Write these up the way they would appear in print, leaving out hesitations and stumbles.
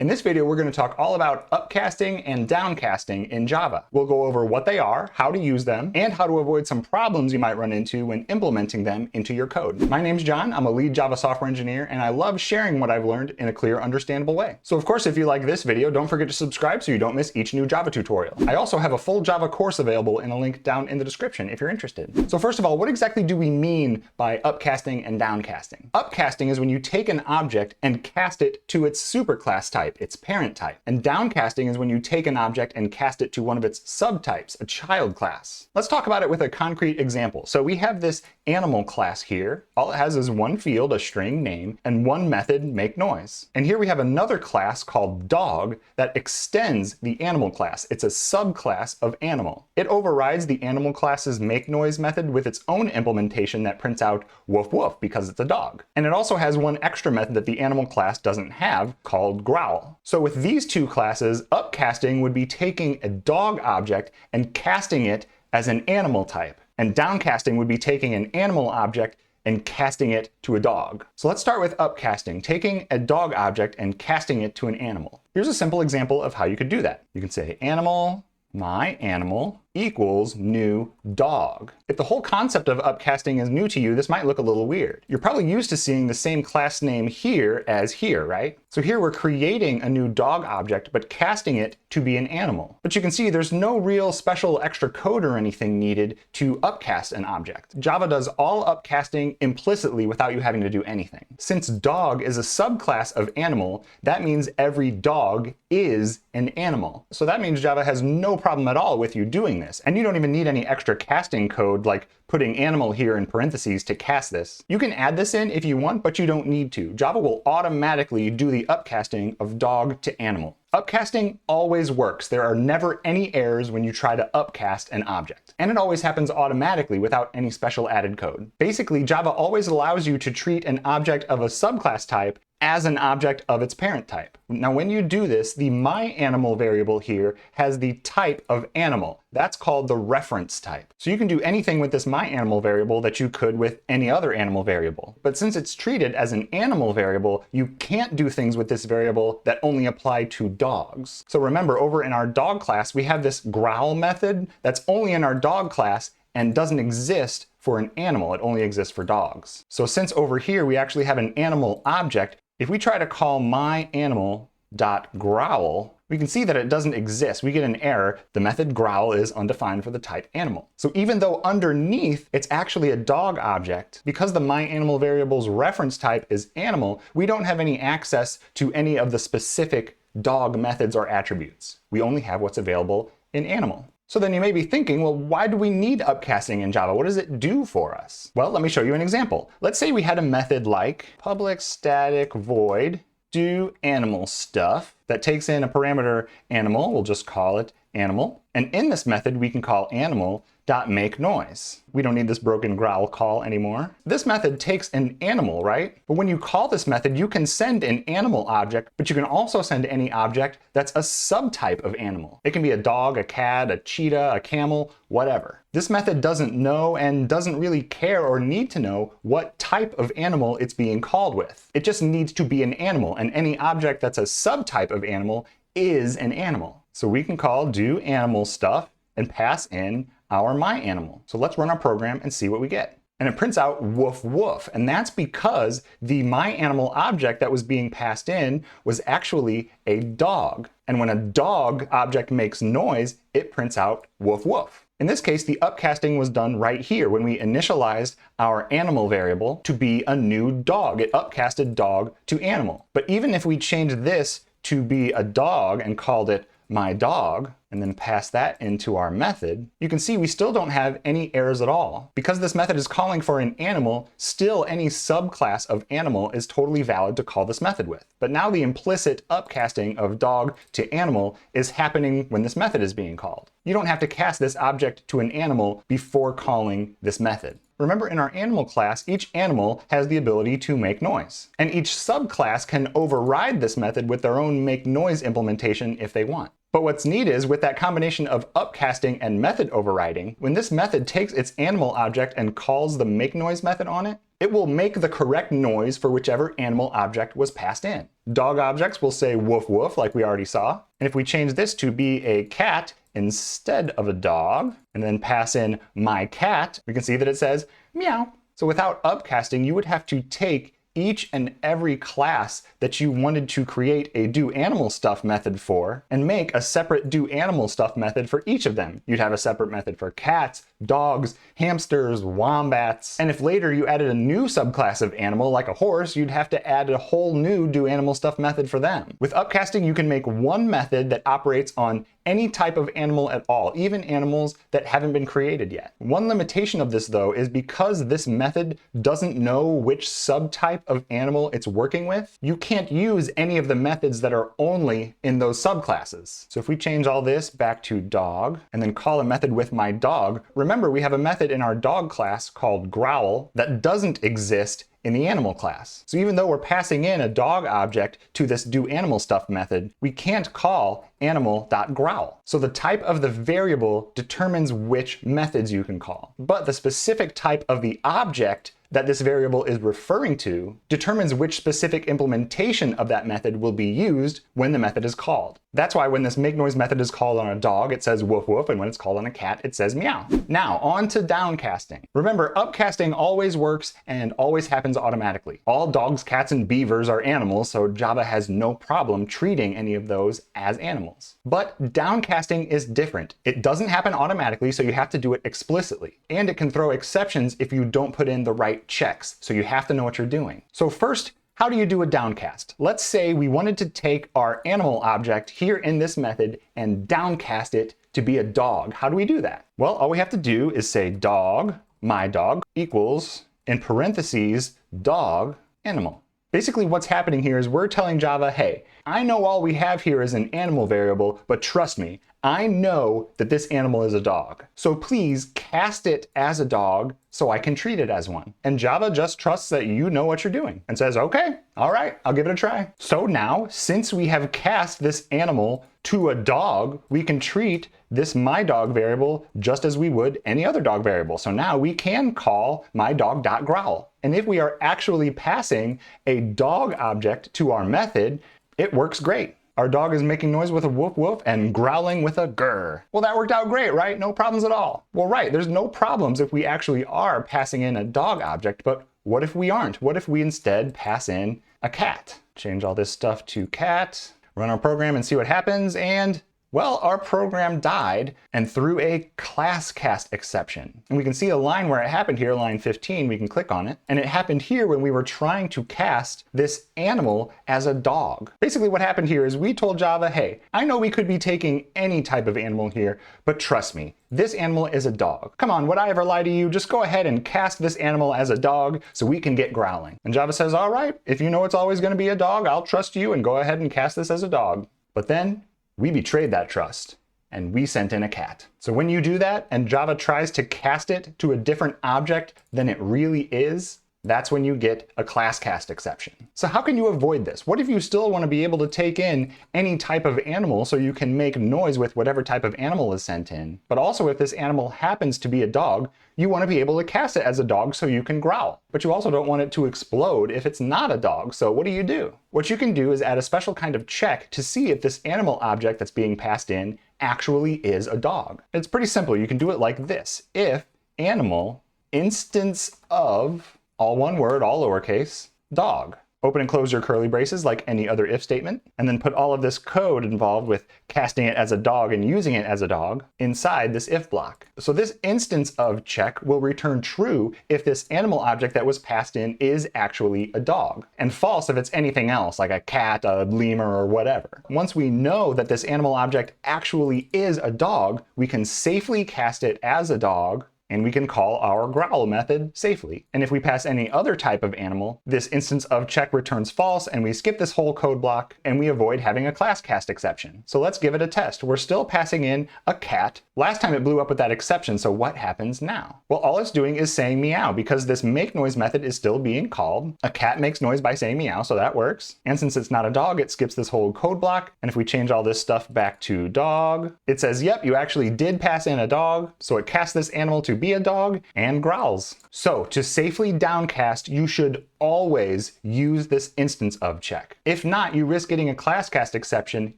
In this video, we're going to talk all about upcasting and downcasting in Java. We'll go over what they are, how to use them, and how to avoid some problems you might run into when implementing them into your code. My name's John, I'm a lead Java software engineer, and I love sharing what I've learned in a clear, understandable way. So of course, if you like this video, don't forget to subscribe so you don't miss each new Java tutorial. I also have a full Java course available in a link down in the description if you're interested. So first of all, what exactly do we mean by upcasting and downcasting? Upcasting is when you take an object and cast it to its superclass type, its parent type. And downcasting is when you take an object and cast it to one of its subtypes, a child class. Let's talk about it with a concrete example. So we have this animal class here. All it has is one field, a string name, and one method, makeNoise. And here we have another class called dog that extends the animal class. It's a subclass of animal. It overrides the animal class's makeNoise method with its own implementation that prints out woof woof because it's a dog. And it also has one extra method that the animal class doesn't have called growl. So with these two classes, upcasting would be taking a dog object and casting it as an animal type. And downcasting would be taking an animal object and casting it to a dog. So let's start with upcasting, taking a dog object and casting it to an animal. Here's a simple example of how you could do that. You can say animal, my animal, equals new dog. If the whole concept of upcasting is new to you, this might look a little weird. You're probably used to seeing the same class name here as here, right? So here we're creating a new dog object, but casting it to be an animal. But you can see there's no real special extra code or anything needed to upcast an object. Java does all upcasting implicitly without you having to do anything. Since dog is a subclass of animal, that means every dog is an animal. So that means Java has no problem at all with you doing this. And you don't even need any extra casting code like putting animal here in parentheses to cast this. You can add this in if you want, but you don't need to. Java will automatically do the upcasting of dog to animal. Upcasting always works. There are never any errors when you try to upcast an object. And it always happens automatically without any special added code. Basically, Java always allows you to treat an object of a subclass type as an object of its parent type. Now, when you do this, the myAnimal variable here has the type of animal. That's called the reference type. So you can do anything with this myAnimal variable that you could with any other animal variable. But since it's treated as an animal variable, you can't do things with this variable that only apply to dogs. So remember, over in our dog class, we have this growl method that's only in our dog class and doesn't exist for an animal. It only exists for dogs. So since over here we actually have an animal object, if we try to call myAnimal.growl, we can see that it doesn't exist. We get an error. The method growl is undefined for the type animal. So even though underneath it's actually a dog object, because the myAnimal variable's reference type is animal, we don't have any access to any of the specific dog methods or attributes. We only have what's available in animal. So then you may be thinking, well, why do we need upcasting in Java? What does it do for us? Well, let me show you an example. Let's say we had a method like public static void do animal stuff that takes in a parameter animal. We'll just call it animal. And in this method, we can call animal.makeNoise. We don't need this broken growl call anymore. This method takes an animal, right? But when you call this method, you can send an animal object, but you can also send any object that's a subtype of animal. It can be a dog, a cat, a cheetah, a camel, whatever. This method doesn't know and doesn't really care or need to know what type of animal it's being called with. It just needs to be an animal, and any object that's a subtype of animal is an animal. So we can call do animal stuff and pass in our myAnimal. So let's run our program and see what we get. And it prints out woof woof. And that's because the myAnimal object that was being passed in was actually a dog. And when a dog object makes noise, it prints out woof woof. In this case, the upcasting was done right here when we initialized our animal variable to be a new dog. It upcasted dog to animal. But even if we changed this to be a dog and called it my dog, and then pass that into our method, you can see we still don't have any errors at all. Because this method is calling for an animal, still any subclass of animal is totally valid to call this method with. But now the implicit upcasting of dog to animal is happening when this method is being called. You don't have to cast this object to an animal before calling this method. Remember, in our animal class, each animal has the ability to make noise. And each subclass can override this method with their own make noise implementation if they want. But what's neat is with that combination of upcasting and method overriding, when this method takes its animal object and calls the make noise method on it, it will make the correct noise for whichever animal object was passed in. Dog objects will say woof woof like we already saw. And if we change this to be a cat instead of a dog, and then pass in my cat, we can see that it says meow. So without upcasting, you would have to take each and every class that you wanted to create a do animal stuff method for and make a separate do animal stuff method for each of them. You'd have a separate method for cats, dogs, hamsters, wombats. And if later you added a new subclass of animal like a horse, you'd have to add a whole new do animal stuff method for them. With upcasting, you can make one method that operates on any type of animal at all, even animals that haven't been created yet. One limitation of this though is because this method doesn't know which subtype of animal it's working with, you can't use any of the methods that are only in those subclasses. So if we change all this back to dog and then call a method with my dog, remember we have a method in our dog class called growl that doesn't exist in the animal class. So even though we're passing in a dog object to this do animal stuff method, we can't call animal.growl. So the type of the variable determines which methods you can call. But the specific type of the object that this variable is referring to determines which specific implementation of that method will be used when the method is called. That's why when this make noise method is called on a dog, it says woof woof, and when it's called on a cat, it says meow. Now, on to downcasting. Remember, upcasting always works and always happens automatically. All dogs, cats, and beavers are animals, so Java has no problem treating any of those as animals. But downcasting is different. It doesn't happen automatically, so you have to do it explicitly. And it can throw exceptions if you don't put in the right checks, so you have to know what you're doing. So first, how do you do a downcast? Let's say we wanted to take our animal object here in this method and downcast it to be a dog. How do we do that? Well, all we have to do is say dog, my dog, equals, in parentheses, dog, animal. Basically what's happening here is we're telling Java, hey, I know all we have here is an animal variable, but trust me, I know that this animal is a dog. So please cast it as a dog so I can treat it as one. And Java just trusts that you know what you're doing and says, okay, all right, I'll give it a try. So now, since we have cast this animal to a dog, we can treat this my dog variable just as we would any other dog variable. So now we can call mydog.growl. And if we are actually passing a dog object to our method, it works great. Our dog is making noise with a woof woof and growling with a grr. Well, that worked out great, right? No problems at all. Well, right, there's no problems if we actually are passing in a dog object, but what if we aren't? What if we instead pass in a cat? Change all this stuff to cat, run our program and see what happens, and well, our program died and threw a class cast exception. And we can see a line where it happened here, line 15, we can click on it. And it happened here when we were trying to cast this animal as a dog. Basically what happened here is we told Java, hey, I know we could be taking any type of animal here, but trust me, this animal is a dog. Come on, would I ever lie to you? Just go ahead and cast this animal as a dog so we can get growling. And Java says, all right, if you know it's always gonna be a dog, I'll trust you and go ahead and cast this as a dog. But then, we betrayed that trust, and we sent in a cat. So when you do that, and Java tries to cast it to a different object than it really is, that's when you get a class cast exception. So how can you avoid this? What if you still want to be able to take in any type of animal so you can make noise with whatever type of animal is sent in? But also if this animal happens to be a dog, you want to be able to cast it as a dog so you can growl. But you also don't want it to explode if it's not a dog, so what do? What you can do is add a special kind of check to see if this animal object that's being passed in actually is a dog. It's pretty simple. You can do it like this. If animal instance of, all one word, all lowercase, dog. Open and close your curly braces like any other if statement, and then put all of this code involved with casting it as a dog and using it as a dog inside this if block. So this instance of check will return true if this animal object that was passed in is actually a dog, and false if it's anything else, like a cat, a lemur, or whatever. Once we know that this animal object actually is a dog, we can safely cast it as a dog and we can call our growl method safely. And if we pass any other type of animal, this instance of check returns false, and we skip this whole code block, and we avoid having a class cast exception. So let's give it a test. We're still passing in a cat. Last time it blew up with that exception, so what happens now? Well, all it's doing is saying meow, because this make noise method is still being called. A cat makes noise by saying meow, so that works. And since it's not a dog, it skips this whole code block. And if we change all this stuff back to dog, it says, yep, you actually did pass in a dog, so it casts this animal to be a dog and growls. So to safely downcast, you should always use this instance of check. If not, you risk getting a class cast exception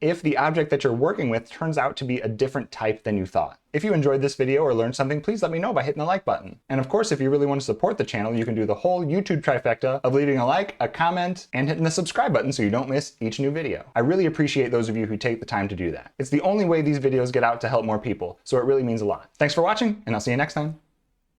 if the object that you're working with turns out to be a different type than you thought. If you enjoyed this video or learned something, please let me know by hitting the like button. And of course, if you really want to support the channel, you can do the whole YouTube trifecta of leaving a like, a comment, and hitting the subscribe button so you don't miss each new video. I really appreciate those of you who take the time to do that. It's the only way these videos get out to help more people, so it really means a lot. Thanks for watching, and I'll see you next time.